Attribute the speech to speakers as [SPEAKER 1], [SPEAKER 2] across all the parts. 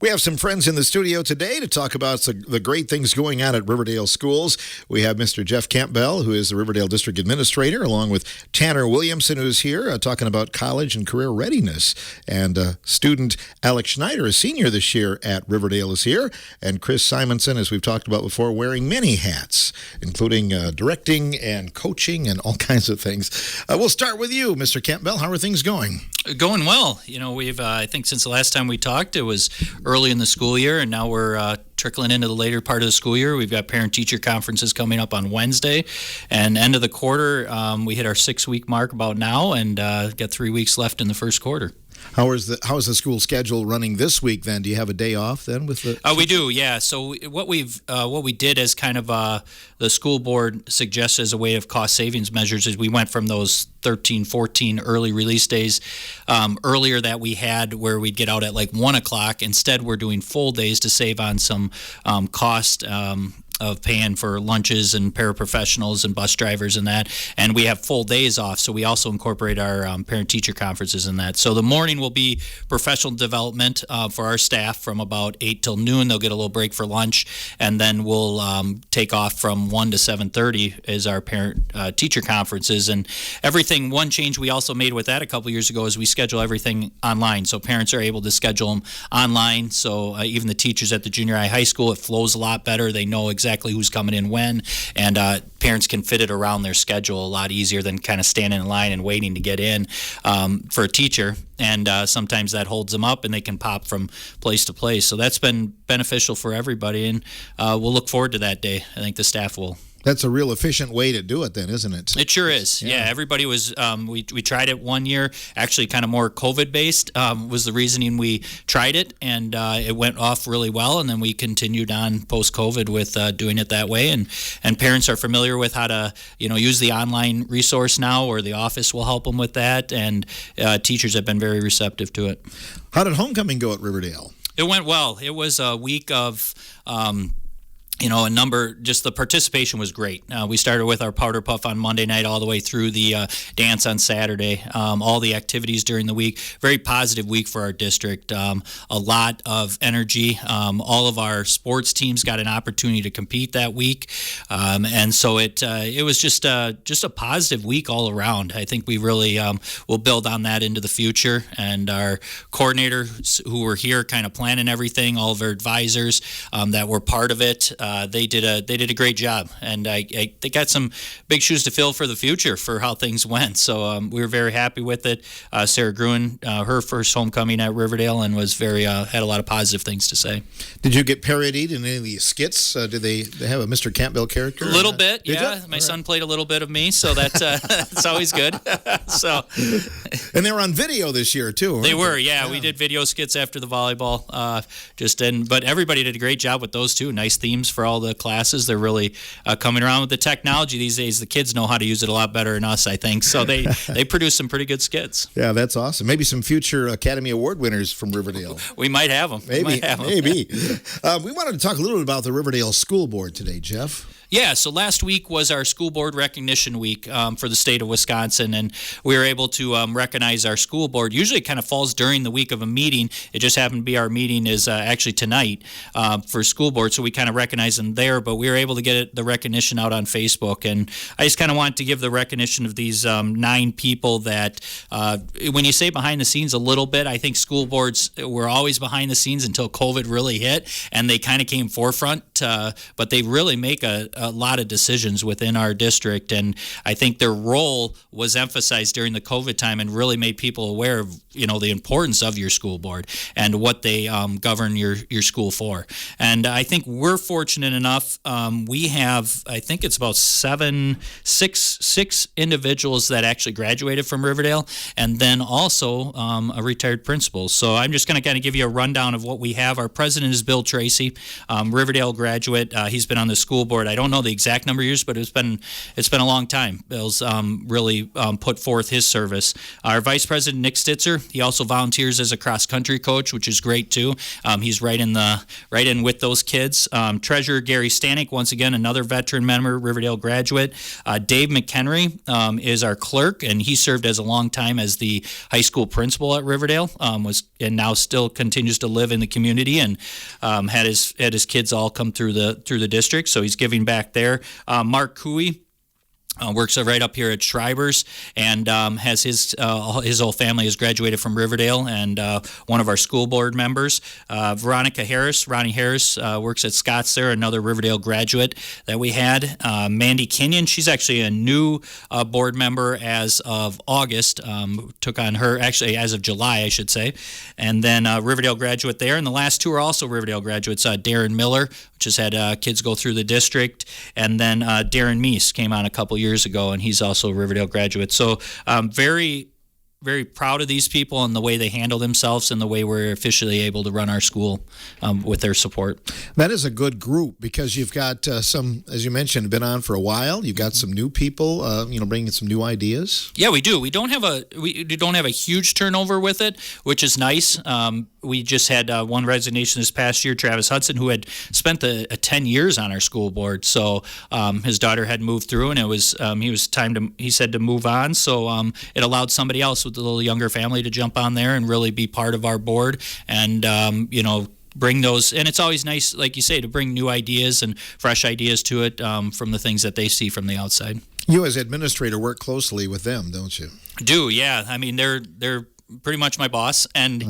[SPEAKER 1] We have some friends in the studio today to talk about the great things going on at Riverdale Schools. We have Mr. Jeff Campbell, who is the Riverdale District Administrator, along with Tanner Williamson, who's here talking about college and career readiness. And student Alex Schneider, a senior this year at Riverdale, is here. And Chris Simonson, as we've talked about before, wearing many hats, including directing and coaching and all kinds of things. We'll start with you, Mr. Campbell. How are things going?
[SPEAKER 2] Going well. You know, we've, I think since the last time we talked, it was early in the school year, and now we're trickling into the later part of the school year. We've got parent-teacher conferences coming up on Wednesday, and end of the quarter, we hit our 6-week mark about now, and got 3 weeks left in the first quarter.
[SPEAKER 1] How is the school schedule running this week then? Do you have a day off then with the?
[SPEAKER 2] We do, yeah. So what we did as kind of the school board suggests as a way of cost savings measures is we went from those 13, 14 early release days earlier that we had where we'd get out at like 1 o'clock. Instead, we're doing full days to save on some cost of paying for lunches and paraprofessionals and bus drivers and that. And we have full days off, so we also incorporate our parent-teacher conferences in that. So the morning will be professional development for our staff from about 8 till noon. They'll get a little break for lunch, and then we'll take off from 1 to 7:30 is our parent-teacher conferences. And everything, one change we also made with that a couple years ago is we schedule everything online. So parents are able to schedule them online. So even the teachers at the junior high school, it flows a lot better. They know exactly who's coming in when, and parents can fit it around their schedule a lot easier than kind of standing in line and waiting to get in for a teacher. And sometimes that holds them up and they can pop from place to place. So that's been beneficial for everybody, and we'll look forward to that day. I think the staff will.
[SPEAKER 1] That's a real efficient way to do it then, isn't it?
[SPEAKER 2] It sure is. Yeah, everybody was, we tried it one year, actually kind of more COVID-based was the reasoning we tried it, and it went off really well, and then we continued on post-COVID with doing it that way, and parents are familiar with how to, use the online resource now, or the office will help them with that, and teachers have been very receptive to it.
[SPEAKER 1] How did homecoming go at Riverdale?
[SPEAKER 2] It went well. It was a week of just the participation was great. We started with our powder puff on Monday night all the way through the dance on Saturday, all the activities during the week. Very positive week for our district. A lot of energy. All of our sports teams got an opportunity to compete that week. And so it was just a positive week all around. I think we really will build on that into the future. And our coordinators who were here kind of planning everything, all of our advisors that were part of it, they did a great job, and they got some big shoes to fill for the future for how things went. So we were very happy with it. Sarah Gruen, her first homecoming at Riverdale, and was very had a lot of positive things to say.
[SPEAKER 1] Did you get parodied in any of these skits? Did they have a Mr. Campbell character?
[SPEAKER 2] A little bit, yeah. My son played a little bit of me, so that's always good. So,
[SPEAKER 1] and they were on video this year too.
[SPEAKER 2] They were, yeah. We did video skits after the volleyball, but everybody did a great job with those too. Nice themes for all the classes. They're really coming around with the technology these days. The kids know how to use it a lot better than us, I think. So they produce some pretty good skits.
[SPEAKER 1] Yeah, that's awesome. Maybe some future Academy Award winners from Riverdale.
[SPEAKER 2] We might have them.
[SPEAKER 1] Maybe. We wanted to talk a little bit about the Riverdale School Board today, Jeff.
[SPEAKER 2] Yeah, so last week was our school board recognition week for the state of Wisconsin, and we were able to recognize our school board. Usually it kind of falls during the week of a meeting. It just happened to be our meeting is actually tonight for school board, so we kind of recognize them there, but we were able to get the recognition out on Facebook, and I just kind of wanted to give the recognition of these 9 people that, when you say behind the scenes a little bit, I think school boards were always behind the scenes until COVID really hit, and they kind of came forefront, but they really make a lot of decisions within our district, and I think their role was emphasized during the COVID time and really made people aware of the importance of your school board and what they govern your school for. And I think we're fortunate enough. We have, I think it's about six individuals that actually graduated from Riverdale, and then also a retired principal. So I'm just going to kind of give you a rundown of what we have. Our president is Bill Tracy, Riverdale graduate. He's been on the school board. I don't know the exact number of years, but it's been a long time. Bill's really put forth his service. Our vice president, Nick Stitzer, he also volunteers as a cross country coach, which is great too. He's right in with those kids. Treasurer Treasurer Gary Stanek, once again, another veteran member, Riverdale graduate. Dave McHenry is our clerk, and he served as a long time as the high school principal at Riverdale, and now still continues to live in the community, and had his kids all come through the district, so he's giving back there. Mark Cooey works right up here at Schreiber's, and has his whole family has graduated from Riverdale, and one of our school board members. Ronnie Harris, works at Scott's there, another Riverdale graduate that we had. Mandy Kenyon, she's actually a new board member as of August, took on her, actually as of July, I should say. And then Riverdale graduate there, and the last two are also Riverdale graduates. Darren Miller, which has had kids go through the district, and then Darren Meese came on a couple years ago, and he's also a Riverdale graduate. So very, very proud of these people and the way they handle themselves and the way we're officially able to run our school with their support.
[SPEAKER 1] That is a good group because you've got some, as you mentioned, been on for a while. You've got some new people, bringing some new ideas.
[SPEAKER 2] Yeah, we do. We don't have a huge turnover with it, which is nice. We just had one resignation this past year, Travis Hudson, who had spent 10 years on our school board. So his daughter had moved through, and it was he said to move on. So it allowed somebody else with a little younger family to jump on there and really be part of our board, and bring those. And it's always nice, like you say, to bring new ideas and fresh ideas to it from the things that they see from the outside.
[SPEAKER 1] You as administrator work closely with them, don't you?
[SPEAKER 2] Do, yeah. I mean, they're pretty much my boss, and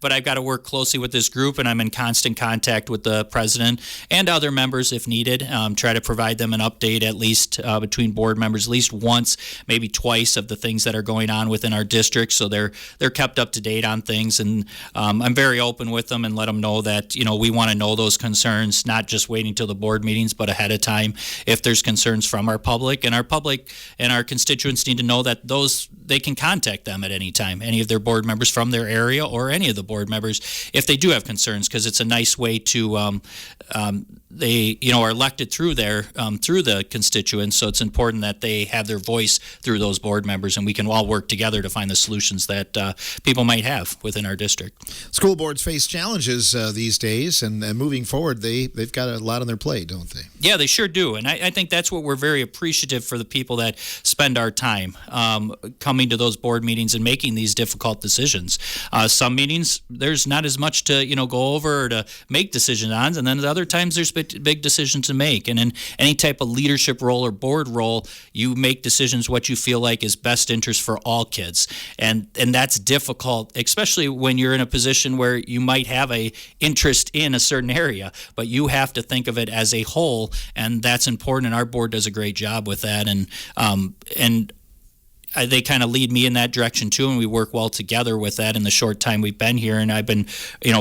[SPEAKER 2] but I've got to work closely with this group, and I'm in constant contact with the president and other members if needed. Try to provide them an update at least between board members, at least once, maybe twice, of the things that are going on within our district, so they're kept up to date on things. And I'm very open with them and let them know that we want to know those concerns, not just waiting till the board meetings, but ahead of time if there's concerns from our public. And our constituents need to know that they can contact them at any time, any of their board members from their area or any of the board members if they do have concerns, because it's a nice way to they are elected through the constituents, so it's important that they have their voice through those board members, and we can all work together to find the solutions that people might have within our district.
[SPEAKER 1] School boards face challenges these days, and moving forward, they've got a lot on their plate, don't they?
[SPEAKER 2] Yeah, they sure do, and I think that's what we're very appreciative for, the people that spend our time coming to those board meetings and making these difficult decisions. Some meetings, there's not as much to go over or to make decisions on, and then at other times there's big decisions to make. And in any type of leadership role or board role, you make decisions what you feel like is best interest for all kids, and that's difficult, especially when you're in a position where you might have a interest in a certain area, but you have to think of it as a whole, and that's important. And our board does a great job with that, and they kind of lead me in that direction too, and we work well together with that in the short time we've been here. And I've been,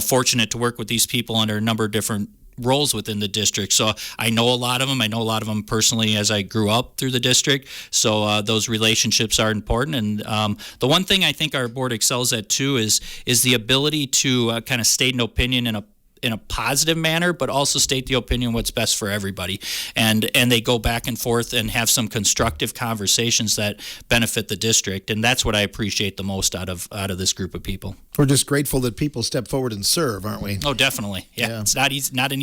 [SPEAKER 2] fortunate to work with these people under a number of different roles within the district. So I know a lot of them. I know a lot of them personally as I grew up through the district. So those relationships are important. And the one thing I think our board excels at too is the ability to kind of state an opinion in a positive manner, but also state the opinion what's best for everybody. And they go back and forth and have some constructive conversations that benefit the district. And that's what I appreciate the most out of this group of people.
[SPEAKER 1] We're just grateful that people step forward and serve, aren't we?
[SPEAKER 2] Oh, definitely. Yeah. It's not easy, not an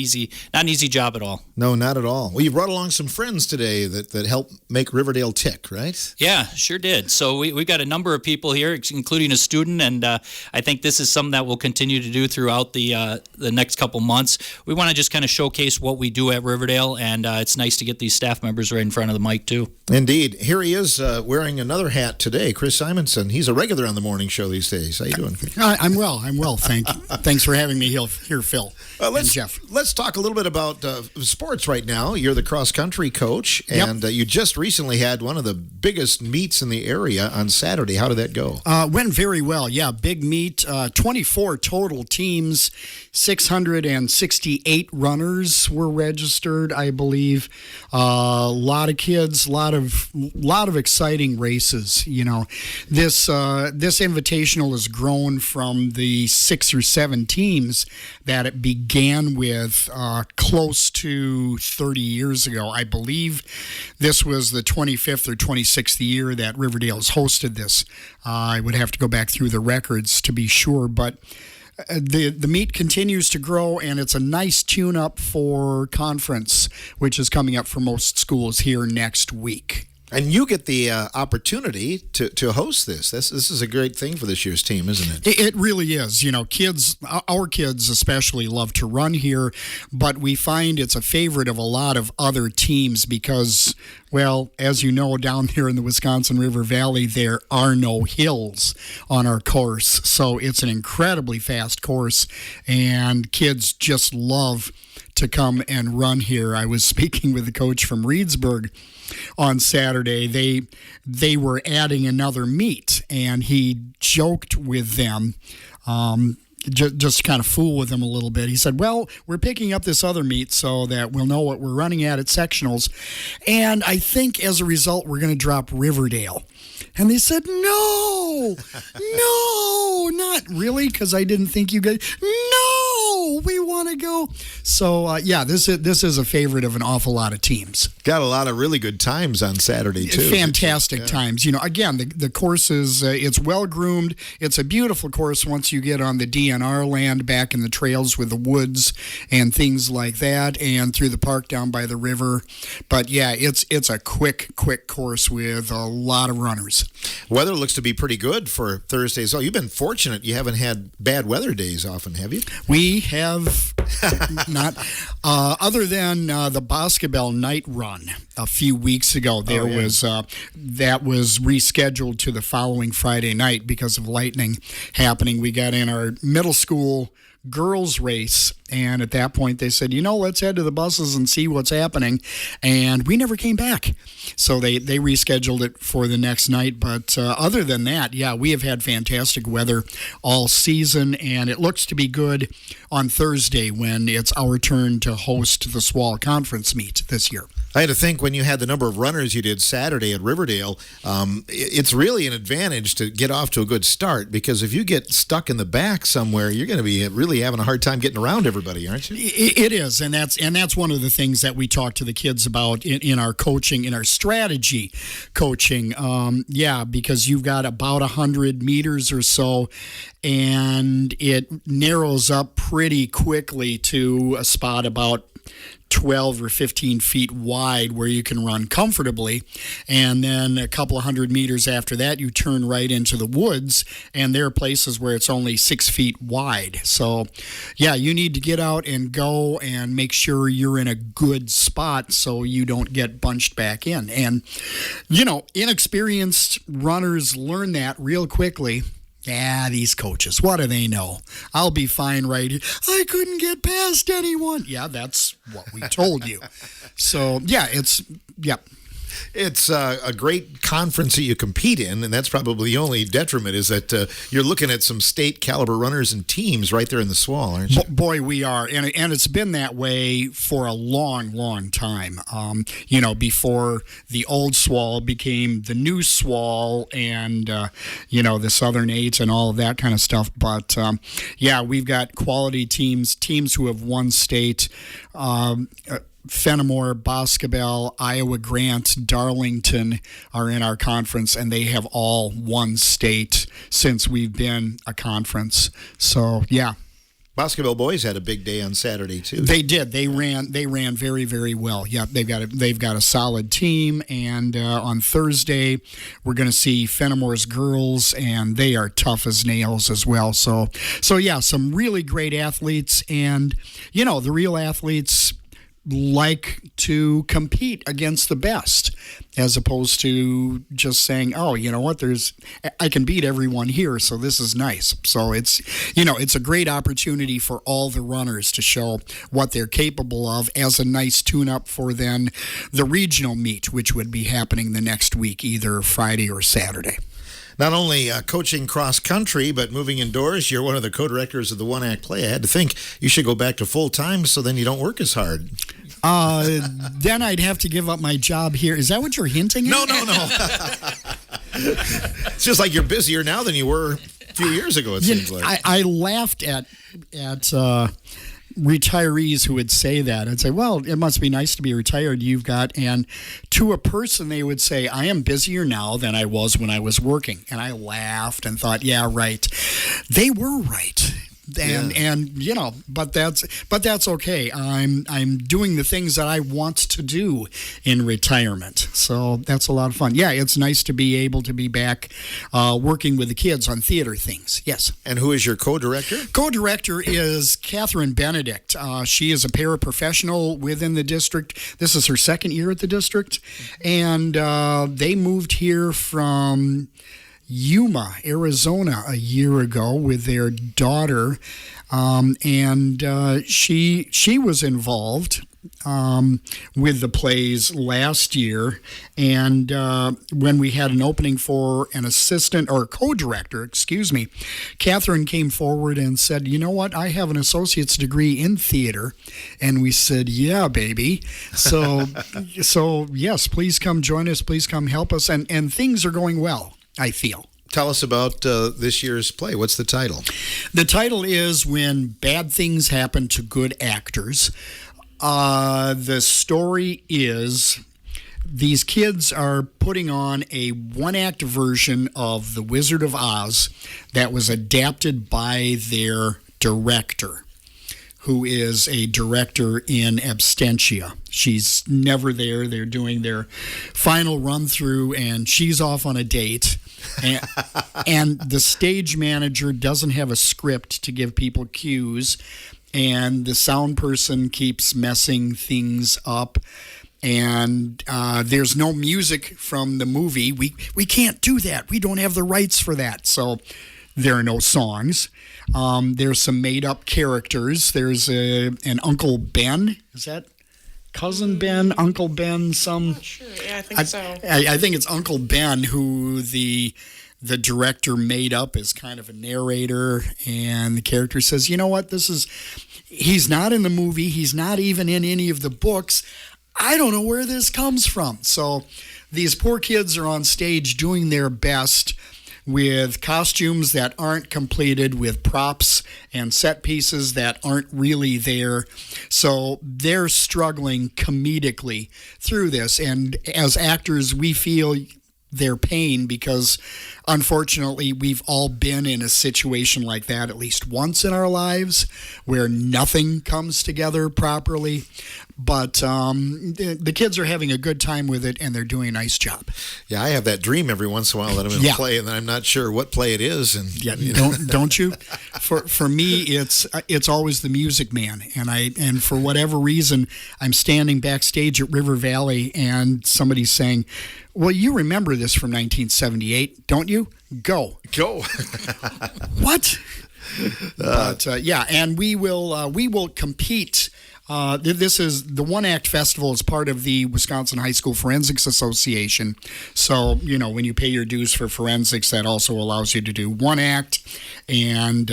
[SPEAKER 2] easy job at all.
[SPEAKER 1] No, not at all. Well, you brought along some friends today that help make Riverdale tick, right?
[SPEAKER 2] Yeah, sure did. So we've got a number of people here, including a student, and I think this is something that we'll continue to do throughout the next couple months. We want to just kind of showcase what we do at Riverdale, and it's nice to get these staff members right in front of the mic too. Indeed.
[SPEAKER 1] Here he is wearing another hat today, Chris Simonson. He's a regular on the morning show these days. How you doing?
[SPEAKER 3] I'm well. Thanks for having me here, Phil and Jeff.
[SPEAKER 1] Let's talk a little bit about sports right now. You're the cross-country coach, and you just recently had one of the biggest meets in the area on Saturday. How did that go?
[SPEAKER 3] Went very well. Yeah, big meet. 24 total teams, 668 runners were registered, I believe. A lot of kids, lot of exciting races. This invitational has grown from the 6 or 7 teams that it began with close to 30 years ago. I believe this was the 25th or 26th year that Riverdale has hosted this. I would have to go back through the records to be sure, but the meet continues to grow, and it's a nice tune-up for conference, which is coming up for most schools here next week.
[SPEAKER 1] And you get the opportunity to host this. This is a great thing for this year's team, isn't it?
[SPEAKER 3] It really is. You know, our kids especially love to run here, but we find it's a favorite of a lot of other teams because, well, as you know, down here in the Wisconsin River Valley, there are no hills on our course. So it's an incredibly fast course, and kids just love to come and run here. I was speaking with the coach from Reedsburg on Saturday. They were adding another meet, and he joked with them, just to kind of fool with them a little bit. He said, well, we're picking up this other meet so that we'll know what we're running at sectionals, and I think as a result we're going to drop Riverdale. And they said, no, not really, because I didn't think you guys, no, we want to go. So, this is a favorite of an awful lot of teams.
[SPEAKER 1] Got a lot of really good times on Saturday, too.
[SPEAKER 3] Fantastic times. You know, again, the course is, it's well-groomed. It's a beautiful course once you get on the DNR land back in the trails with the woods and things like that, and through the park down by the river. But, yeah, it's a quick course with a lot of runners.
[SPEAKER 1] Weather looks to be pretty good for Thursdays. Oh, you've been fortunate. You haven't had bad weather days often, have you?
[SPEAKER 3] We have not. Other than the basketball night run a few weeks ago, that was rescheduled to the following Friday night because of lightning happening. We got in our middle school girls race, and at that point they said, let's head to the buses and see what's happening, and we never came back. So they rescheduled it for the next night. But other than that, we have had fantastic weather all season, and it looks to be good on Thursday when it's our turn to host the SWAL conference meet this year.
[SPEAKER 1] I had to think when you had the number of runners you did Saturday at Riverdale, it's really an advantage to get off to a good start, because if you get stuck in the back somewhere, you're going to be really having a hard time getting around everybody, aren't you?
[SPEAKER 3] It is, and that's one of the things that we talk to the kids about in our coaching, in our strategy coaching. Because you've got about 100 meters or so, and it narrows up pretty quickly to a spot about 12 or 15 feet wide where you can run comfortably, and then a couple of 100 meters after that you turn right into the woods, and there are places where it's only 6 feet wide. So you need to get out and go and make sure you're in a good spot so you don't get bunched back in. And inexperienced runners learn that real quickly. These coaches, what do they know? I'll be fine right here. I couldn't get past anyone. Yeah, that's what we told you. So,
[SPEAKER 1] It's a great conference that you compete in, and that's probably the only detriment is that you're looking at some state caliber runners and teams right there in the SWAL, aren't you?
[SPEAKER 3] Boy, we are, and it's been that way for a long time. Before the old SWAL became the new SWAL, and the Southern Eights and all of that kind of stuff. But we've got quality teams who have won state. Fenimore, Boscobel, Iowa Grant, Darlington are in our conference, and they have all won state since we've been a conference. So,
[SPEAKER 1] Boscobel boys had a big day on Saturday too.
[SPEAKER 3] They did. They ran very, very well. Yeah, they've got a solid team, and on Thursday we're going to see Fenimore's girls, and they are tough as nails as well. So some really great athletes, and the real athletes like to compete against the best, as opposed to just saying, oh, you know what, I can beat everyone here, so this is nice. So it's a great opportunity for all the runners to show what they're capable of as a nice tune-up for then the regional meet, which would be happening the next week, either Friday or Saturday.
[SPEAKER 1] Not only coaching cross country, but moving indoors. You're one of the co-directors of the One Act Play. I had to think you should go back to full time so then you don't work as hard.
[SPEAKER 3] Then I'd have to give up my job here. Is that what you're hinting at?
[SPEAKER 1] No. It's just like you're busier now than you were a few years ago, it seems like.
[SPEAKER 3] I laughed at retirees who would say that. I'd say, well, it must be nice to be retired. And to a person, they would say, I am busier now than I was when I was working. And I laughed and thought, yeah, right. They were right. and but that's okay. I'm doing the things that I want to do in retirement, so that's a lot of fun. Yeah, it's nice to be able to be back working with the kids on theater things. Yes.
[SPEAKER 1] And who is your co-director?
[SPEAKER 3] Co-director is Catherine Benedict. She is a paraprofessional within the district. This is her second year at the district, and they moved here from Yuma, Arizona, a year ago with their daughter, and she was involved with the plays last year, and when we had an opening for an assistant or co-director, Catherine came forward and said, "You know what? I have an associate's degree in theater," and we said, "Yeah, baby." So, so yes, please come join us. Please come help us, and things are going well, I feel.
[SPEAKER 1] Tell us about this year's play. What's the title?
[SPEAKER 3] The title is When Bad Things Happen to Good Actors. The story is these kids are putting on a one-act version of The Wizard of Oz that was adapted by their director, who is a director in absentia. She's never there. They're doing their final run-through, and she's off on a date. And the stage manager doesn't have a script to give people cues, and the sound person keeps messing things up, and there's no music from the movie. We can't do that. We don't have the rights for that. So there are no songs. There's some made-up characters. There's an Uncle Ben. Is that Cousin Ben, Uncle Ben, some?
[SPEAKER 4] I'm not sure. Yeah, I think so.
[SPEAKER 3] I think it's Uncle Ben who the director made up as kind of a narrator, and the character says, "You know what? He's not in the movie. He's not even in any of the books. I don't know where this comes from." So these poor kids are on stage doing their best with costumes that aren't completed, with props and set pieces that aren't really there. So they're struggling comedically through this. And as actors, we feel their pain because, unfortunately, we've all been in a situation like that at least once in our lives where nothing comes together properly. But the kids are having a good time with it, and they're doing a nice job.
[SPEAKER 1] Yeah, I have that dream every once in a while that I'm in a play, and I'm not sure what play it is. And
[SPEAKER 3] don't you? For me, it's always The Music Man, and for whatever reason, I'm standing backstage at River Valley, and somebody's saying, "Well, you remember this from 1978, don't you? Go." What? But and we will compete. This is the One Act Festival is part of the Wisconsin High School Forensics Association. So, when you pay your dues for forensics, that also allows you to do one act and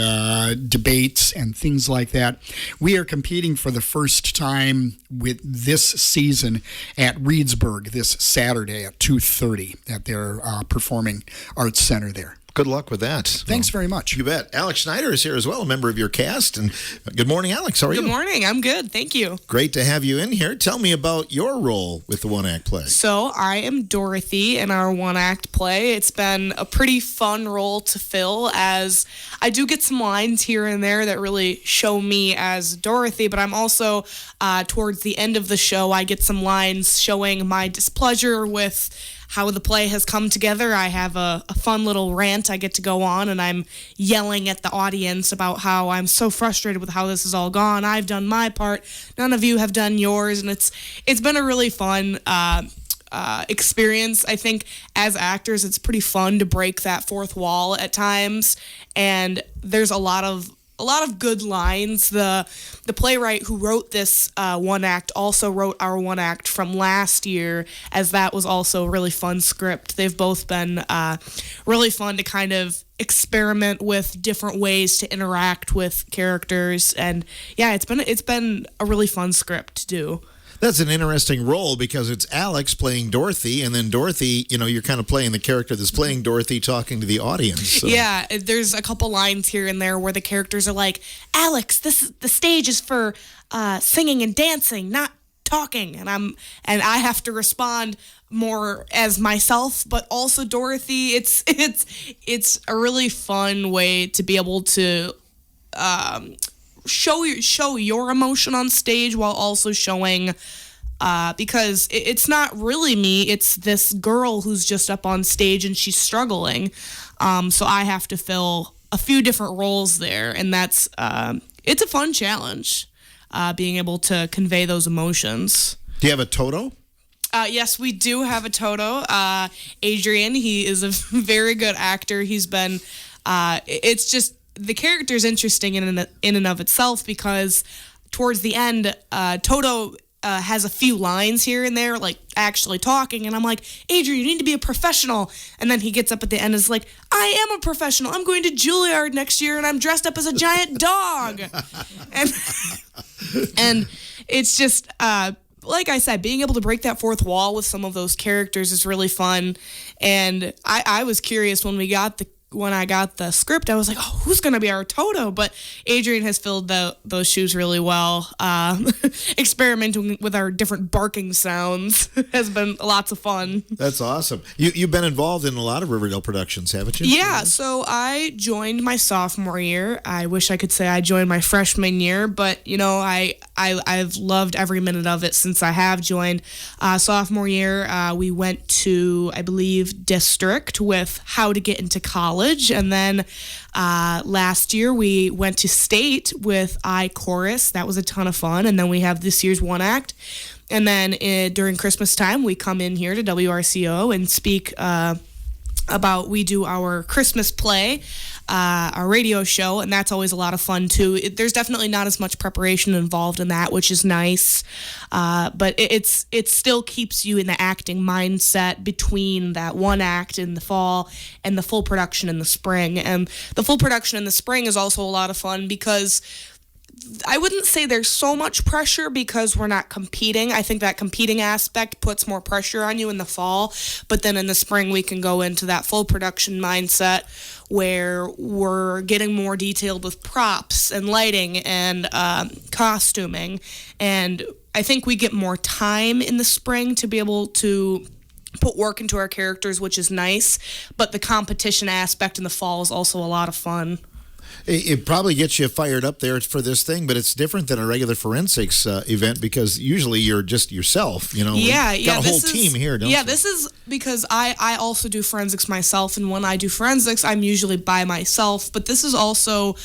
[SPEAKER 3] debates and things like that. We are competing for the first time with this season at Reedsburg this Saturday at 2:30 at their Performing Arts Center there.
[SPEAKER 1] Good luck with that.
[SPEAKER 3] Thanks very much.
[SPEAKER 1] You bet. Alex Schneider is here as well, a member of your cast. And good morning, Alex. How are you?
[SPEAKER 4] Good morning. I'm good. Thank you.
[SPEAKER 1] Great to have you in here. Tell me about your role with the One Act play.
[SPEAKER 4] So I am Dorothy in our One Act play. It's been a pretty fun role to fill, as I do get some lines here and there that really show me as Dorothy, but I'm also, towards the end of the show, I get some lines showing my displeasure with how the play has come together. I have a fun little rant I get to go on, and I'm yelling at the audience about how I'm so frustrated with how this has all gone. I've done my part. None of you have done yours, and it's been a really fun experience. I think as actors, it's pretty fun to break that fourth wall at times, and there's a lot of good lines. The playwright who wrote this one act also wrote our one act from last year, as that was also a really fun script. They've both been really fun to kind of experiment with different ways to interact with characters, and yeah, it's been a really fun script to do.
[SPEAKER 1] That's an interesting role because it's Alex playing Dorothy, and then Dorothy, you're kind of playing the character that's playing Dorothy talking to the audience. So.
[SPEAKER 4] Yeah, there's a couple lines here and there where the characters are like, "Alex, the stage is for singing and dancing, not talking," and I have to respond more as myself, but also Dorothy. It's a really fun way to be able to show your emotion on stage while also showing. Because it's not really me, it's this girl who's just up on stage and she's struggling. So I have to fill a few different roles there, and that's it's a fun challenge, being able to convey those emotions.
[SPEAKER 1] Do you have a Toto?
[SPEAKER 4] Yes, we do have a Toto. Adrian, he is a very good actor. He's been, it's just, the character's interesting in and of itself because towards the end, Toto has a few lines here and there, like actually talking, and I'm like, Adrian, you need to be a professional. And then he gets up at the end and is like, I am a professional. I'm going to Juilliard next year, and I'm dressed up as a giant dog. and it's just, like I said, being able to break that fourth wall with some of those characters is really fun. And I was curious when I got the script, I was like, oh, who's going to be our Toto? But Adrian has filled those shoes really well. Experimenting with our different barking sounds has been lots of fun.
[SPEAKER 1] That's awesome. You've been involved in a lot of Riverdale productions, haven't you?
[SPEAKER 4] Yeah, so I joined my sophomore year. I wish I could say I joined my freshman year, but, I've loved every minute of it since I have joined. Sophomore year, we went to, I believe, District with How to Get into College. And then last year we went to State with iChorus. That was a ton of fun. And then we have this year's one act. And then during Christmas time, we come in here to WRCO and speak we do our Christmas play, our radio show, and that's always a lot of fun too. There's definitely not as much preparation involved in that, which is nice, but it still keeps you in the acting mindset between that one act in the fall and the full production in the spring. And the full production in the spring is also a lot of fun because I wouldn't say there's so much pressure because we're not competing. I think that competing aspect puts more pressure on you in the fall, but then in the spring we can go into that full production mindset where we're getting more detailed with props and lighting and costuming, and I think we get more time in the spring to be able to put work into our characters, which is nice, but the competition aspect in the fall is also a lot of fun.
[SPEAKER 1] It probably gets you fired up there for this thing, but it's different than a regular forensics event because usually you're just yourself,
[SPEAKER 4] Yeah,
[SPEAKER 1] got a whole team here, don't you?
[SPEAKER 4] Yeah, this is because I also do forensics myself, and when I do forensics, I'm usually by myself, but this is also,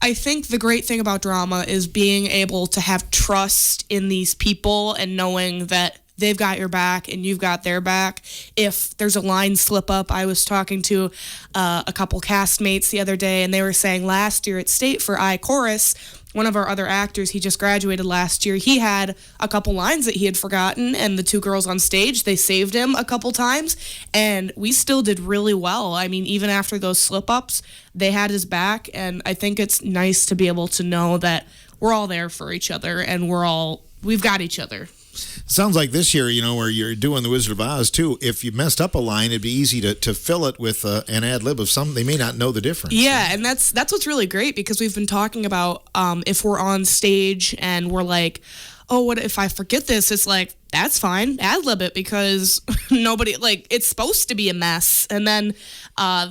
[SPEAKER 4] I think the great thing about drama is being able to have trust in these people and knowing that they've got your back and you've got their back. If there's a line slip up, I was talking to a couple castmates the other day, and they were saying last year at State for iChorus, one of our other actors, he just graduated last year, he had a couple lines that he had forgotten, and the two girls on stage, they saved him a couple times, and we still did really well. I mean, even after those slip-ups, they had his back, and I think it's nice to be able to know that we're all there for each other, and we've got each other.
[SPEAKER 1] Sounds like this year, where you're doing the Wizard of Oz too. If you messed up a line, it'd be easy to fill it with an ad lib of some. They may not know the difference.
[SPEAKER 4] Yeah, and that's what's really great because we've been talking about if we're on stage and we're like, oh, what if I forget this? It's like, that's fine, ad lib it because nobody, it's supposed to be a mess. And then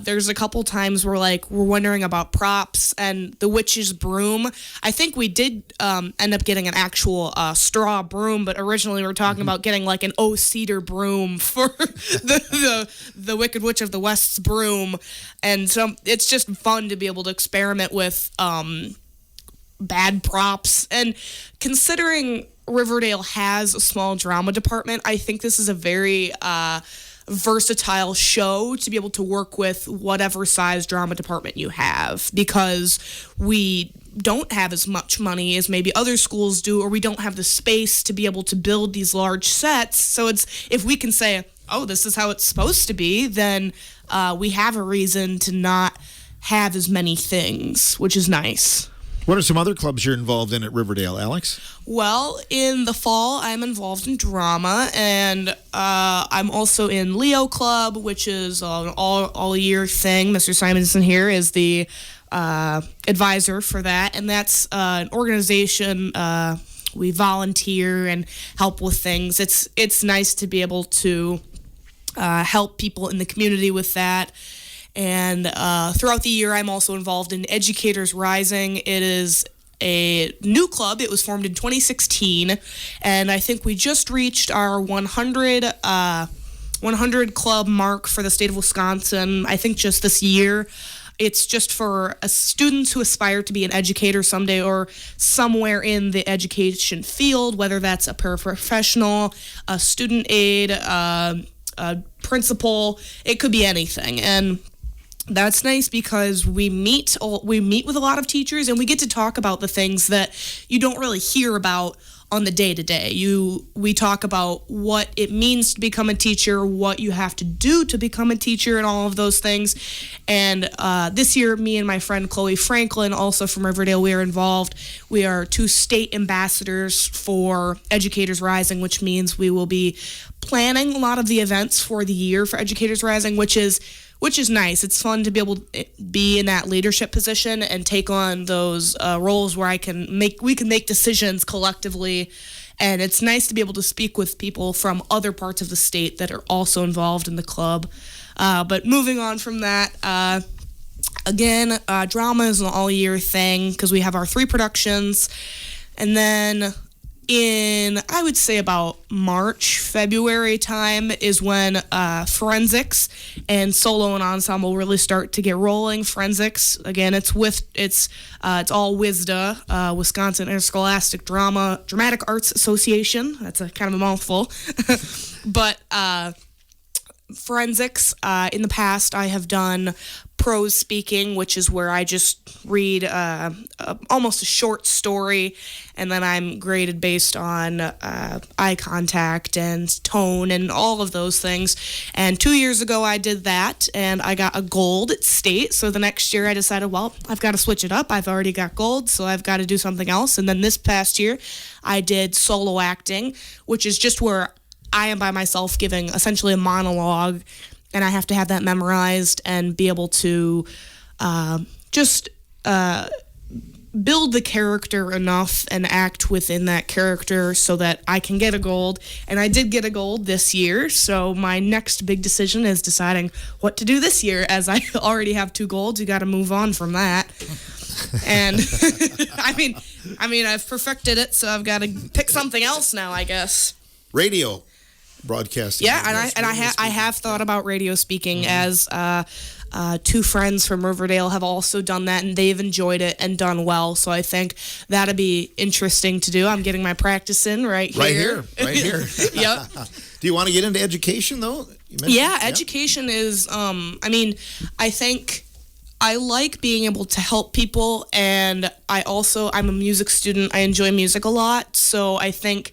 [SPEAKER 4] there's a couple times where we're wondering about props and the witch's broom. I think we did end up getting an actual straw broom, but originally we were talking about getting an cedar broom for the Wicked Witch of the West's broom. And so it's just fun to be able to experiment with bad props. And considering Riverdale has a small drama department, I think this is a very versatile show to be able to work with whatever size drama department you have, because we don't have as much money as maybe other schools do, or we don't have the space to be able to build these large sets. So if we can say, oh, this is how it's supposed to be, then we have a reason to not have as many things, which is nice.
[SPEAKER 1] What are some other clubs you're involved in at Riverdale, Alex?
[SPEAKER 4] Well, in the fall, I'm involved in drama, and I'm also in Leo Club, which is an all-year thing. Mr. Simonson here is the advisor for that, and that's an organization. We volunteer and help with things. It's nice to be able to help people in the community with that. And throughout the year, I'm also involved in Educators Rising. It is a new club. It was formed in 2016, and I think we just reached our 100 club mark for the state of Wisconsin, I think just this year. It's just for students who aspire to be an educator someday or somewhere in the education field, whether that's a paraprofessional, a student aide, a principal. It could be anything. And that's nice because we meet with a lot of teachers, and we get to talk about the things that you don't really hear about on the day-to-day. We talk about what it means to become a teacher, what you have to do to become a teacher, and all of those things. And this year, me and my friend Chloe Franklin, also from Riverdale, we are involved. We are 2 state ambassadors for Educators Rising, which means we will be planning a lot of the events for the year for Educators Rising, which is nice. It's fun to be able to be in that leadership position and take on those roles where we can make decisions collectively. And it's nice to be able to speak with people from other parts of the state that are also involved in the club. But moving on from that, again, drama is an all-year thing because we have our 3 productions. And then in, I would say about March, February time is when forensics and solo and ensemble really start to get rolling. Forensics, again, it's all WISDA, Wisconsin Interscholastic Dramatic Arts Association. That's a kind of a mouthful. But forensics, in the past, I have done prose speaking, which is where I just read almost a short story, and then I'm graded based on eye contact and tone and all of those things. And 2 years ago, I did that, and I got a gold at state. So the next year, I decided, well, I've got to switch it up. I've already got gold, so I've got to do something else. And then this past year, I did solo acting, which is just where I am by myself giving essentially a monologue, and I have to have that memorized and be able to build the character enough and act within that character so that I can get a gold. And I did get a gold this year, so my next big decision is deciding what to do this year. As I already have 2 golds, you got to move on from that. And I mean, I've perfected it, so I've got to pick something else now, I guess.
[SPEAKER 1] Radio broadcasting.
[SPEAKER 4] Yeah, I have thought about radio speaking, as 2 friends from Riverdale have also done that, and they've enjoyed it and done well. So I think that'd be interesting to do. I'm getting my practice in right here.
[SPEAKER 1] Right here.
[SPEAKER 4] Yep.
[SPEAKER 1] Do you want to get into education though?
[SPEAKER 4] Education is. I think I like being able to help people, and I'm a music student. I enjoy music a lot, so I think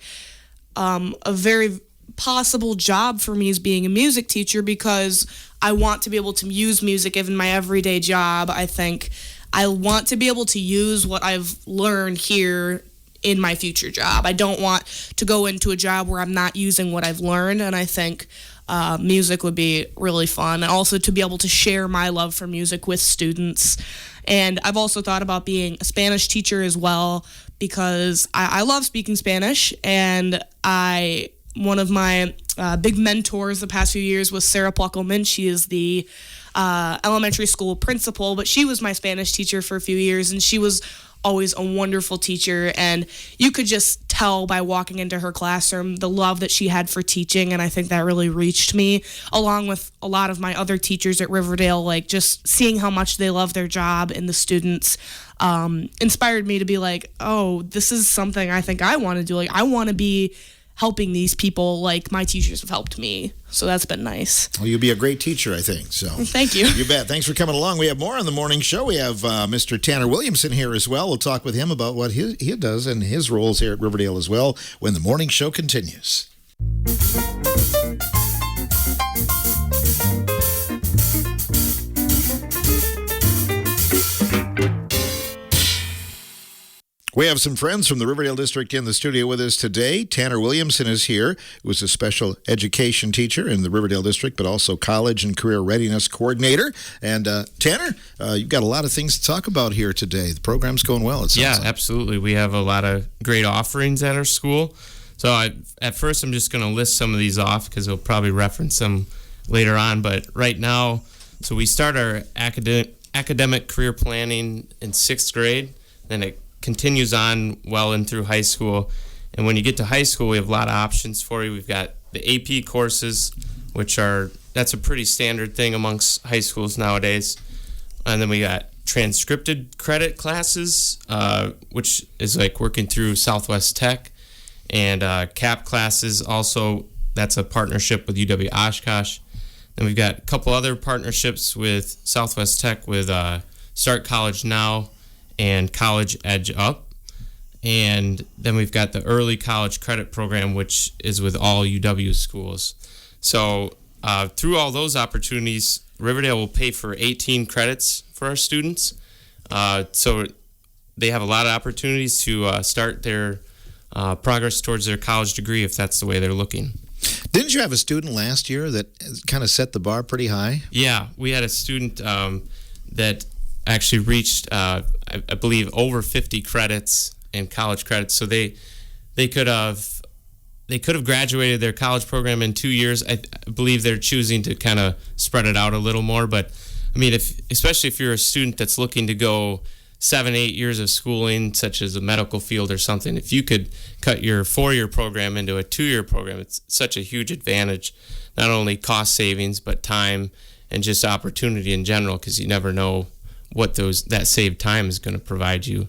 [SPEAKER 4] a very possible job for me is being a music teacher, because I want to be able to use music in my everyday job. I think I want to be able to use what I've learned here in my future job. I don't want to go into a job where I'm not using what I've learned, and I think music would be really fun. And also to be able to share my love for music with students. And I've also thought about being a Spanish teacher as well, because I love speaking Spanish, and one of my big mentors the past few years was Sarah Pluckelman. She is the elementary school principal, but she was my Spanish teacher for a few years, and she was always a wonderful teacher, and you could just tell by walking into her classroom the love that she had for teaching, and I think that really reached me, along with a lot of my other teachers at Riverdale. Like, just seeing how much they love their job and the students inspired me to be like, oh, this is something I think I want to do. Like, I want to be helping these people like my teachers have helped me. So that's been nice.
[SPEAKER 1] Well, you'll be a great teacher, I think. So
[SPEAKER 4] thank you.
[SPEAKER 1] You bet. Thanks for coming along. We have more on the morning show. We have Mr. Tanner Williamson here as well. We'll talk with him about what he does and his roles here at Riverdale as well when the morning show continues. We have some friends from the Riverdale District in the studio with us today. Tanner Williamson is here, who is a special education teacher in the Riverdale District, but also college and career readiness coordinator. And Tanner, you've got a lot of things to talk about here today. The program's going well, it sounds like.
[SPEAKER 5] Absolutely. We have a lot of great offerings at our school. So at first, I'm just going to list some of these off because we'll probably reference them later on. But right now, So we start our academic career planning in 6th grade, then it continues on well in through high school. And when you get to high school, we have a lot of options for you. We've got the AP courses, that's a pretty standard thing amongst high schools nowadays. And then we got transcripted credit classes, which is like working through Southwest Tech, and CAP classes also. That's a partnership with UW Oshkosh. Then we've got a couple other partnerships with Southwest Tech with Start College Now and College Edge Up. And then we've got the early college credit program, which is with all UW schools. So through all those opportunities, Riverdale will pay for 18 credits for our students. So they have a lot of opportunities to start their progress towards their college degree if that's the way they're looking.
[SPEAKER 1] Didn't you have a student last year that kind of set the bar pretty high?
[SPEAKER 5] Yeah, we had a student that actually reached, I believe, over 50 credits in college credits. So they could have graduated their college program in 2 years. I believe they're choosing to kind of spread it out a little more. But I mean, especially if you're a student that's looking to go 7-8 years of schooling, such as a medical field or something, if you could cut your 4-year program into a 2-year program, it's such a huge advantage. Not only cost savings, but time and just opportunity in general, because you never know what that saved time is going to provide you.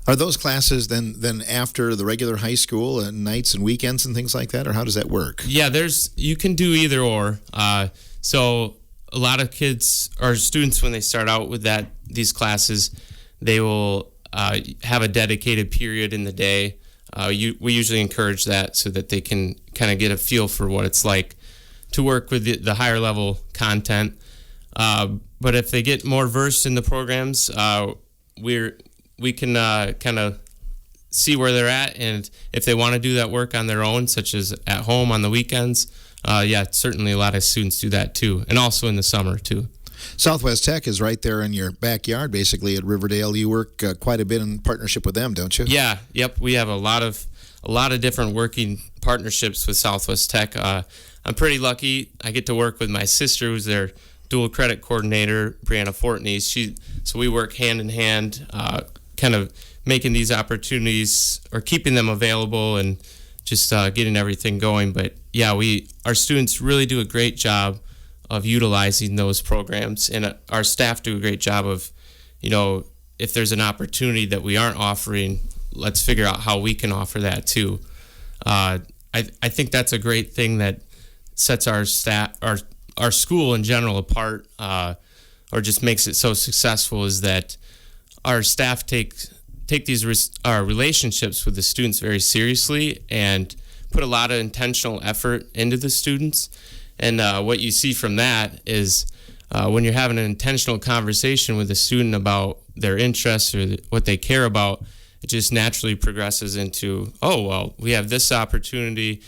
[SPEAKER 1] Are those classes then after the regular high school and nights and weekends and things like that, or how does that work?
[SPEAKER 5] Yeah, you can do either or. So a lot of kids or students, when they start out with these classes, they will have a dedicated period in the day. We usually encourage that so that they can kind of get a feel for what it's like to work with the higher level content. But if they get more versed in the programs, we can kind of see where they're at, and if they want to do that work on their own, such as at home on the weekends, certainly a lot of students do that too, and also in the summer too.
[SPEAKER 1] Southwest Tech is right there in your backyard, basically, at Riverdale. You work quite a bit in partnership with them, don't you?
[SPEAKER 5] Yeah, yep. We have a lot of different working partnerships with Southwest Tech. I'm pretty lucky. I get to work with my sister, who's their dual credit coordinator, Brianna Fortney. So we work hand in hand, kind of making these opportunities or keeping them available and just getting everything going. But yeah, our students really do a great job of utilizing those programs, and our staff do a great job of, if there's an opportunity that we aren't offering, let's figure out how we can offer that too. I think that's a great thing that sets our staff, our school in general apart, or just makes it so successful, is that our staff take these our relationships with the students very seriously and put a lot of intentional effort into the students. And what you see from that is when you're having an intentional conversation with a student about their interests or what they care about, it just naturally progresses into, oh, well, we have this opportunity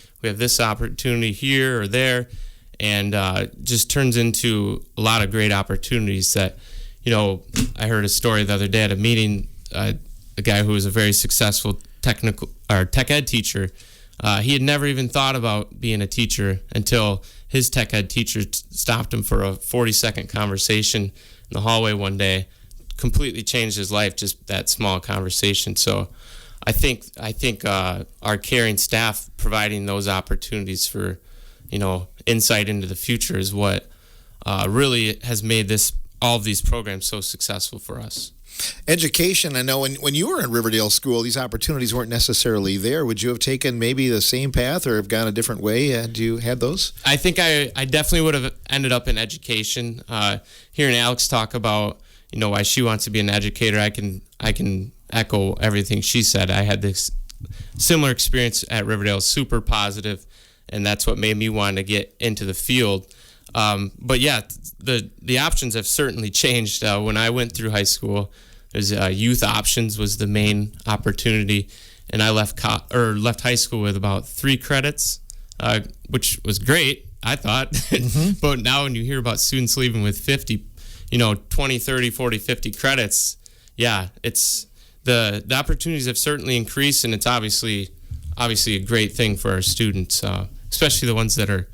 [SPEAKER 5] here or there, and just turns into a lot of great opportunities that, I heard a story the other day at a meeting, a guy who was a very successful tech ed teacher. He had never even thought about being a teacher until his tech ed teacher stopped him for a 40-second conversation in the hallway one day. Completely changed his life, just that small conversation. So I think our caring staff providing those opportunities for, insight into the future is what really has made all of these programs so successful for us.
[SPEAKER 1] Education, I know when you were in Riverdale School, these opportunities weren't necessarily there. Would you have taken maybe the same path or have gone a different way had you had those?
[SPEAKER 5] I think I definitely would have ended up in education. Hearing Alex talk about, why she wants to be an educator, I can echo everything she said. I had this similar experience at Riverdale, super positive, and that's what made me want to get into the field. But yeah, the options have certainly changed. When I went through high school, there's youth options was the main opportunity, and I left high school with about 3 credits, which was great, I thought. Mm-hmm. But now when you hear about students leaving with 50, 20, 30, 40, 50 credits, yeah, it's the opportunities have certainly increased, and it's obviously a great thing for our students, especially the ones that are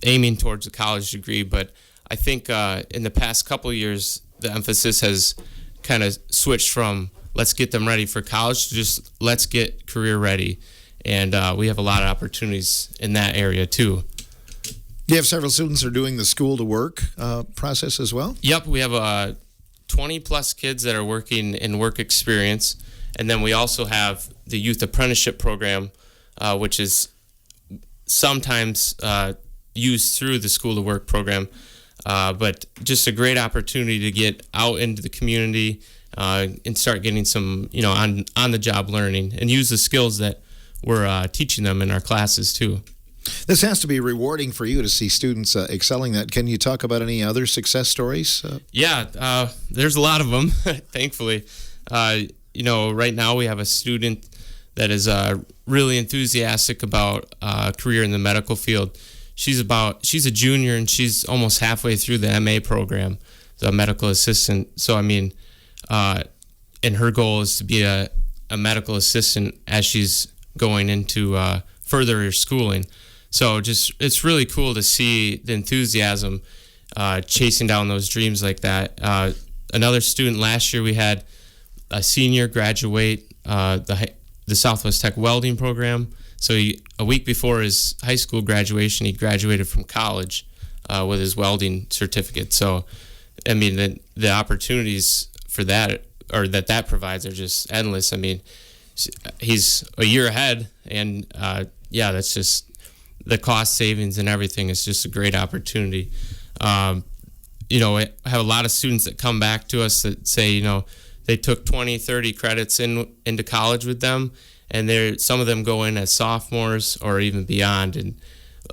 [SPEAKER 5] aiming towards a college degree. But I think in the past couple of years, the emphasis has kind of switched from let's get them ready for college to just let's get career ready. And we have a lot of opportunities in that area too.
[SPEAKER 1] You have several students who are doing the school to work process as well?
[SPEAKER 5] Yep, we have 20 plus kids that are working in work experience. And then we also have the youth apprenticeship program, which is sometimes used through the school to work program. But just a great opportunity to get out into the community and start getting some, on the job learning and use the skills that we're teaching them in our classes too.
[SPEAKER 1] This has to be rewarding for you to see students excelling that. Can you talk about any other success stories?
[SPEAKER 5] Yeah, there's a lot of them, thankfully. Right now we have a student that is really enthusiastic about a career in the medical field. She's a junior and she's almost halfway through the MA program, the medical assistant. So, and her goal is to be a medical assistant as she's going into further her schooling. So it's really cool to see the enthusiasm chasing down those dreams like that. Another student last year, we had a senior graduate the Southwest Tech welding program. So a week before his high school graduation, he graduated from college with his welding certificate. So, the opportunities for that or that provides are just endless. He's a year ahead, and that's just the cost savings and everything is just a great opportunity. I have a lot of students that come back to us that say, they took 20, 30 credits into college with them, and some of them go in as sophomores or even beyond. And,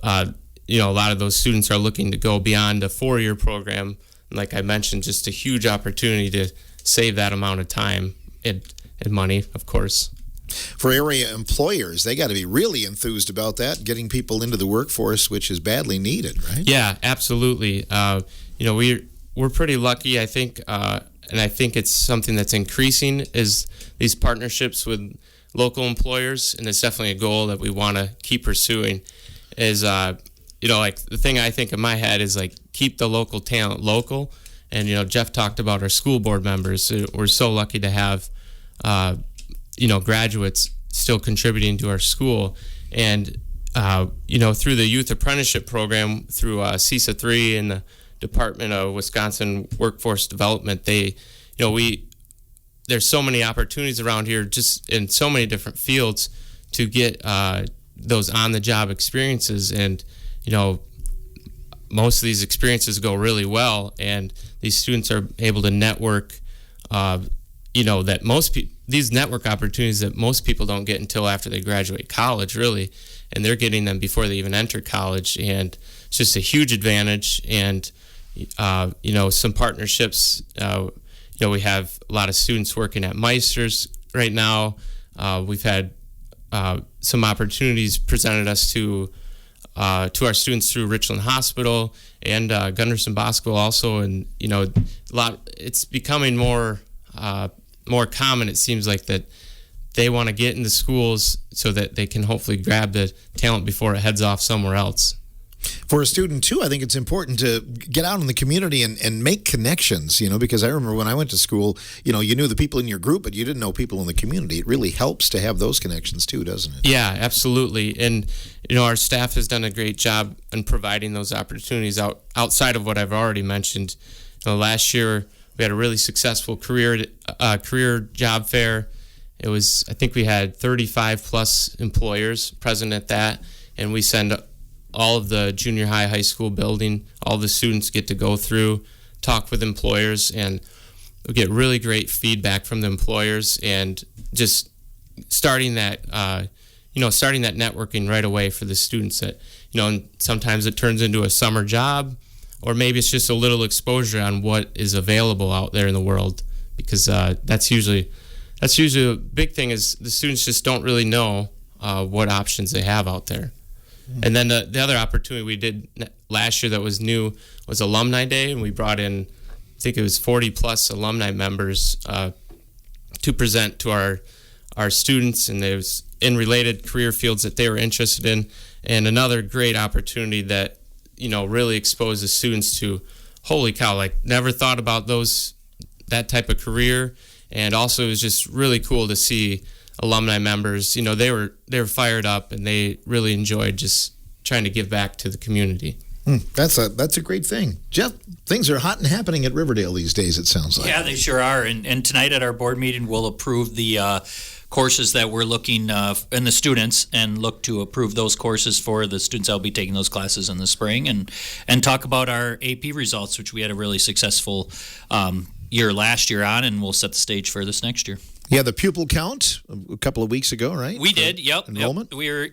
[SPEAKER 5] a lot of those students are looking to go beyond a 4-year program. And like I mentioned, just a huge opportunity to save that amount of time and money, of course.
[SPEAKER 1] For area employers, they got to be really enthused about that, getting people into the workforce, which is badly needed, right?
[SPEAKER 5] Yeah, absolutely. We're pretty lucky, I think, and I think it's something that's increasing is these partnerships with local employers, and it's definitely a goal that we want to keep pursuing. Is the thing I think in my head is keep the local talent local, and Jeff talked about our school board members. We're so lucky to have graduates still contributing to our school, and through the youth apprenticeship program through CISA 3 and the Department of Wisconsin Workforce Development, there's so many opportunities around here just in so many different fields to get those on-the-job experiences. And, most of these experiences go really well, and these students are able to network, these network opportunities that most people don't get until after they graduate college, really, and they're getting them before they even enter college, and it's just a huge advantage. And some partnerships. We have a lot of students working at Meister's right now. We've had some opportunities presented us to our students through Richland Hospital and Gunderson Bosco also, and it's becoming more common. It seems like that they want to get into schools so that they can hopefully grab the talent before it heads off somewhere else.
[SPEAKER 1] For a student, too, I think it's important to get out in the community and make connections, because I remember when I went to school, you knew the people in your group, but you didn't know people in the community. It really helps to have those connections, too, doesn't it?
[SPEAKER 5] Yeah, absolutely. And, our staff has done a great job in providing those opportunities outside of what I've already mentioned. Last year, we had a really successful career job fair. I think we had 35 plus employers present at that, and we send all of the junior high school building, all the students get to go through, talk with employers, and we get really great feedback from the employers, and just starting that networking right away for the students that, and sometimes it turns into a summer job, or maybe it's just a little exposure on what is available out there in the world, because that's usually a big thing is the students just don't really know what options they have out there. And then the other opportunity we did last year that was new was Alumni Day, and we brought in, I think it was 40 plus alumni members to present to our students, and it was in related career fields that they were interested in. And another great opportunity that really exposes students to holy cow, like never thought about that type of career. And also it was just really cool to see alumni members, they were fired up and they really enjoyed just trying to give back to the community.
[SPEAKER 1] That's a great thing. Jeff, things are hot and happening at Riverdale these days, it sounds like.
[SPEAKER 2] Yeah, they sure are. And tonight at our board meeting, we'll approve the courses that we're looking and the students, and look to approve those courses for the students that will be taking those classes in the spring, and talk about our AP results, which we had a really successful year last year on, and we'll set the stage for this next year.
[SPEAKER 1] Yeah, the pupil count a couple of weeks ago, right?
[SPEAKER 2] We did, yep.
[SPEAKER 1] Enrollment?
[SPEAKER 2] We're,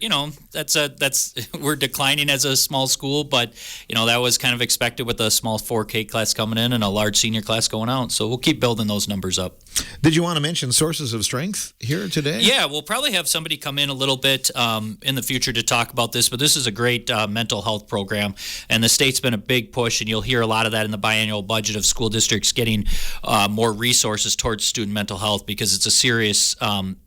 [SPEAKER 2] we're declining as a small school, but, that was kind of expected with a small 4K class coming in and a large senior class going out. So we'll keep building those numbers up.
[SPEAKER 1] Did you want to mention sources of strength here today?
[SPEAKER 2] Yeah, we'll probably have somebody come in a little bit in the future to talk about this, but this is a great mental health program, and the state's been a big push, and you'll hear a lot of that in the biannual budget of school districts getting more resources towards student mental health, because it's a serious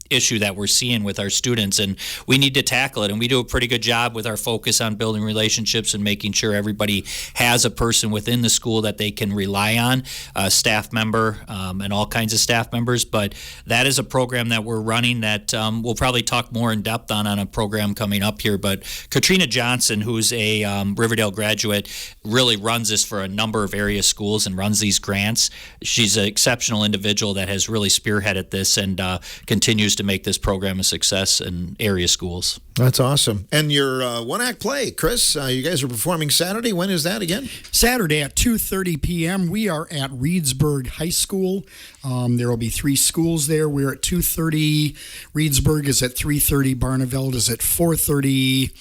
[SPEAKER 2] issue that we're seeing with our students, and we need to tackle it. And we do a pretty good job with our focus on building relationships and making sure everybody has a person within the school that they can rely on, a staff member, and all kinds of staff members. But that is a program that we're running that we'll probably talk more in depth on a program coming up here. But Katrina Johnson, who's a Riverdale graduate, really runs this for a number of area schools and runs these grants. She's an exceptional individual that has really spearheaded this and continues to make this program a success in area schools.
[SPEAKER 1] That's awesome. And your one-act play, Chris, you guys are performing Saturday. When is that again?
[SPEAKER 3] Saturday at 2:30 p.m. We are at Reedsburg High School. There will be 3 schools there. We're at 2:30. Reedsburg is at 3:30. Barneveld is at 4:30.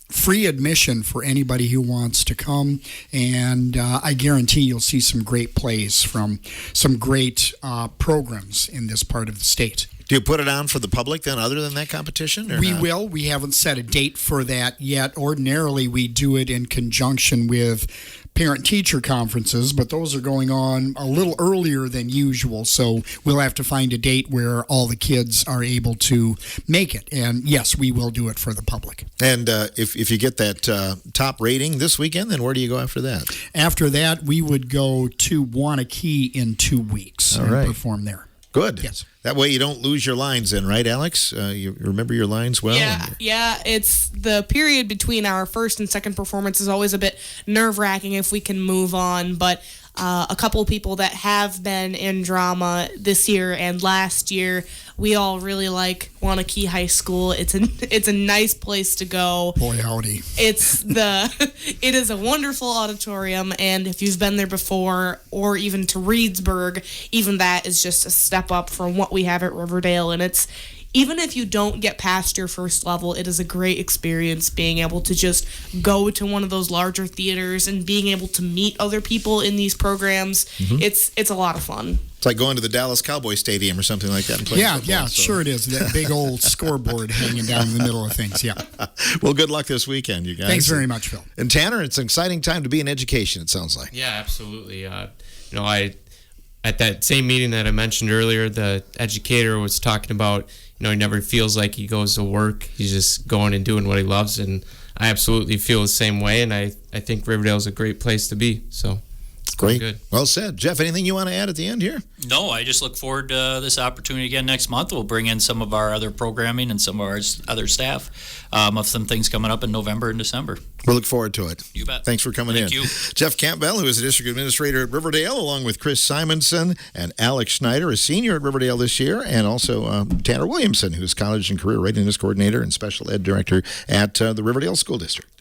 [SPEAKER 3] Free admission for anybody who wants to come, and I guarantee you'll see some great plays from some great programs in this part of the state.
[SPEAKER 1] Do you put it on for the public then, other than that competition? Or
[SPEAKER 3] we
[SPEAKER 1] not?
[SPEAKER 3] will. We haven't set a date for that yet. Ordinarily, we do it in conjunction with parent-teacher conferences, but those are going on a little earlier than usual, so we'll have to find a date where all the kids are able to make it. And yes, we will do it for the public.
[SPEAKER 1] And if you get that top rating this weekend, then where do you go after that?
[SPEAKER 3] After that, we would go to Wanakee in 2 weeks and perform there.
[SPEAKER 1] Good.
[SPEAKER 3] Yes.
[SPEAKER 1] That way you don't lose your lines then, right, Alex? You remember your lines well?
[SPEAKER 4] Yeah. It's the period between our first and second performance is always a bit nerve-wracking if we can move on, but a couple of people that have been in drama this year and last year, we all really like Wanakee High School. It's a nice place to go.
[SPEAKER 3] Boy, howdy.
[SPEAKER 4] It is a wonderful auditorium, and if you've been there before, or even to Reedsburg, even that is just a step up from what we have at Riverdale, and it's even if you don't get past your first level, it is a great experience being able to just go to one of those larger theaters and being able to meet other people in these programs. Mm-hmm. It's a lot of fun.
[SPEAKER 1] It's like going to the Dallas Cowboy Stadium or something like that. And playing football, so.
[SPEAKER 3] Sure it is. That big old scoreboard hanging down in the middle of things, yeah.
[SPEAKER 1] Well, good luck this weekend, you guys.
[SPEAKER 3] Thanks very much, Phil.
[SPEAKER 1] And Tanner, it's an exciting time to be in education, it sounds like.
[SPEAKER 5] Yeah, absolutely. At that same meeting that I mentioned earlier, the educator was talking about, he never feels like he goes to work. He's just going and doing what he loves, and I absolutely feel the same way, and I think Riverdale is a great place to be, so it's
[SPEAKER 1] great.
[SPEAKER 5] Good.
[SPEAKER 1] Well said. Jeff, anything you want to add at the end here?
[SPEAKER 2] No, I just look forward to this opportunity again next month. We'll bring in some of our other programming and some of our other staff of some things coming up in November and December.
[SPEAKER 1] We'll look forward to it.
[SPEAKER 2] You bet.
[SPEAKER 1] Thanks for coming in.
[SPEAKER 2] Thank you.
[SPEAKER 1] Jeff Campbell, who is the district administrator at Riverdale, along with Chris Simonson and Alex Schneider, a senior at Riverdale this year, and also Tanner Williamson, who's college and career readiness coordinator and special ed director at the Riverdale School District.